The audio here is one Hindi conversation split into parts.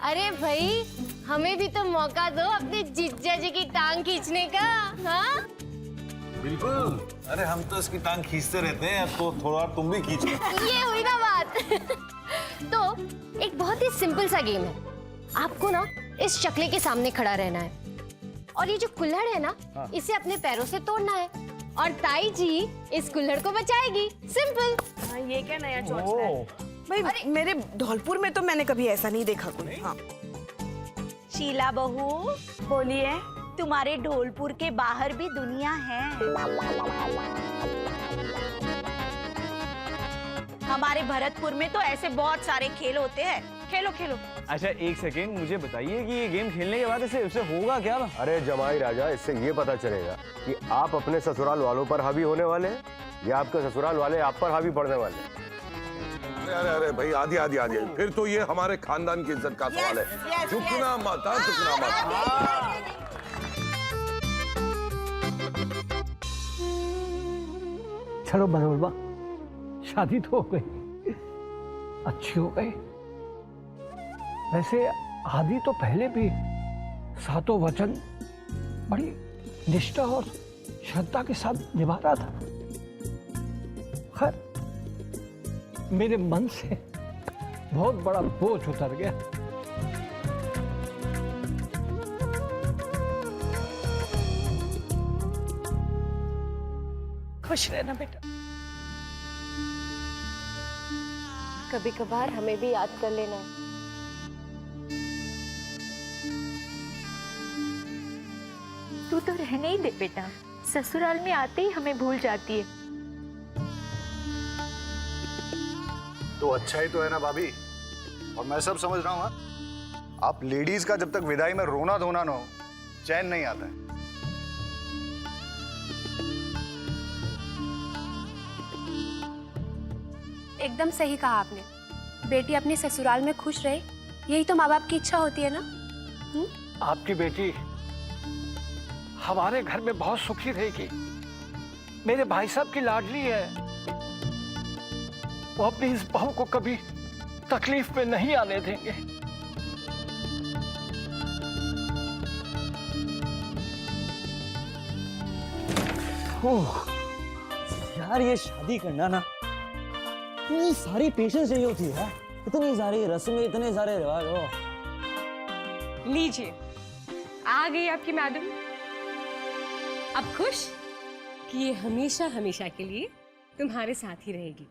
अरे भाई, हमें भी तो मौका दो अपने जीजा जी की टांग खींचने का। हाँ बिल्कुल। अरे हम तो इसकी टांग खींचते रहते हैं, अब तो थोड़ा तुम भी खींच लो। ये हुई ना बात। तो एक बहुत ही सिंपल सा गेम है। आपको ना इस चकले के सामने खड़ा रहना है और ये जो कुल्हड़ है ना, इसे अपने पैरों से तोड़ना है और ताई जी इस कुल्हड़ को बचाएगी। सिंपल। हाँ, ये क्या नया चोचला है? भाई मेरे धौलपुर में तो मैंने कभी ऐसा नहीं देखा कोई। हाँ। शीला बहू, बोलिए। तुम्हारे ढोलपुर के बाहर भी दुनिया है। हमारे भरतपुर में तो ऐसे बहुत सारे खेल होते हैं। खेलो खेलो। अच्छा एक सेकेंड, मुझे बताइए कि ये गेम खेलने के बाद इससे होगा क्या? अरे जमाई राजा, इससे ये पता चलेगा कि आप अपने ससुराल वालों पर हावी होने वाले हैं या आपके ससुराल वाले आप पर हावी पड़ने वाले हैं। अरे अरे भाई, आधी आधी आधी, फिर तो ये हमारे खानदान की इज्जत का सवाल है। झुकना मत, झुकना मत। चलो मनोरमा, शादी तो हो गई, अच्छी हो गई। वैसे आदि तो पहले भी सातों वचन बड़ी निष्ठा और श्रद्धा के साथ निभा रहा था। खैर, मेरे मन से बहुत बड़ा बोझ उतर गया। खुश रहना बेटा। कभी कभार हमें भी याद कर लेना। तू तो रहने ही दे बेटा, ससुराल में आते ही हमें भूल जाती है। तो अच्छा ही तो है ना भाभी, और मैं सब समझ रहा हूँ। हाँ? आप लेडीज का जब तक विदाई में रोना धोना ना हो, चैन नहीं आता है। एकदम सही कहा आपने। बेटी अपने ससुराल में खुश रहे, यही तो माँ बाप की इच्छा होती है ना। आपकी बेटी हमारे घर में बहुत सुखी रहेगी। मेरे भाई साहब की लाडली है, वो अपनी इस बहू को कभी तकलीफ में नहीं आने देंगे। यार ये शादी करना ना, इतनी सारी पेशेंस चाहिए होती है, इतनी सारी रस्में, इतने सारे रिवाज हो। लीजिए, आ गई आपकी मैडम। अब खुश कि ये हमेशा हमेशा के लिए तुम्हारे साथ ही रहेगी।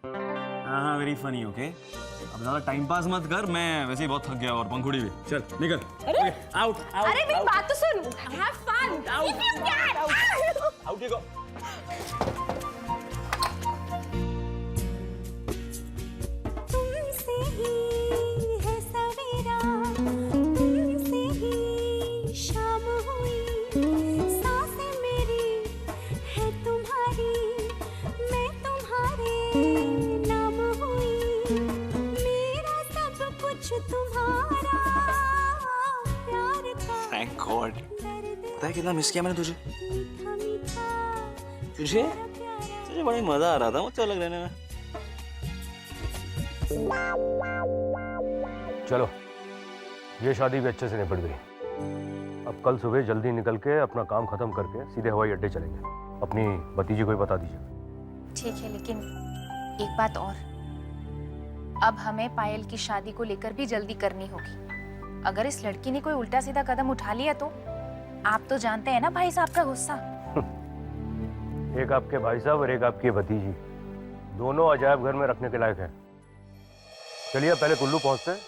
हाँ वेरी फनी। ओके, अब ज्यादा टाइम पास मत कर, मैं वैसे ही बहुत थक गया और पंखुड़ी भी। चल निकल। अरे आउट आउट। अरे मेरी बात तो सुन। Have fun if you can. Out you go. तुमसे ही है सवेरा, तुमसे ही शाम हुई, सांसें मेरी है तुम्हारी, मैं तुम्हारे नाम हुई, मेरा सब कुछ तुम्हारा प्यार का। Thank God. पता है कितना मिस किया मैंने तुझे? मीठा मीठा तुझे तुझे बड़ा मजा आ रहा था मुझसे अलग रहने में। चलो, ये शादी भी अच्छे से निपट गई। अब कल सुबह जल्दी निकल के अपना काम खत्म करके सीधे हवाई अड्डे चलेंगे। अपनी भतीजी को ही बता दीजिए। ठीक है, लेकिन एक बात और, अब हमें पायल की शादी को लेकर भी जल्दी करनी होगी। अगर इस लड़की ने कोई उल्टा सीधा कदम उठा लिया तो आप तो जानते हैं ना भाई साहब का गुस्सा। एक आपके भाई साहब और एक आपकी भतीजी, दोनों अजायब घर में रखने के लायक हैं। चलिए पहले कुल्लू पहुंचते हैं,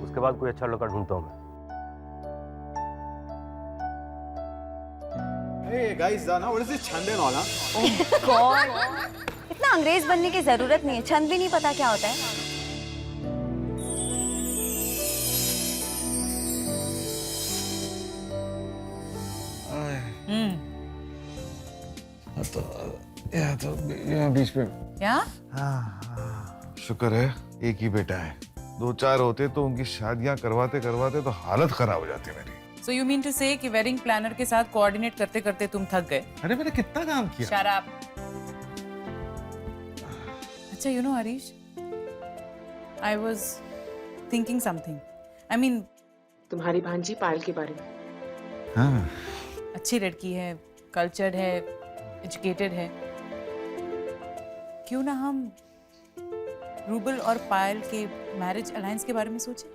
उसके बाद कोई अच्छा लड़का ढूंढता हूं मैं। Hey guys, now what is this chand and all? God, इतना अंग्रेज बनने की जरूरत नहीं है, छंद भी नहीं पता क्या होता है। बीच में क्या? शुक्र है एक ही बेटा है, दो चार होते तो उनकी शादियां करवाते करवाते तो हालत खराब हो जाती मेरी। So you mean to say कि वेडिंग प्लानर के साथ कोऑर्डिनेट करते करते तुम थक गए? अरे मैंने कितना काम किया। शराब। अच्छा, you know Harish, I was thinking something. I mean, तुम्हारी भांजी पायल के बारे में। हाँ अच्छी लड़की है, कल्चर्ड है, एजुकेटेड है। क्यों ना हम रूबल और पायल के मैरिज अलायंस के बारे में सोचें?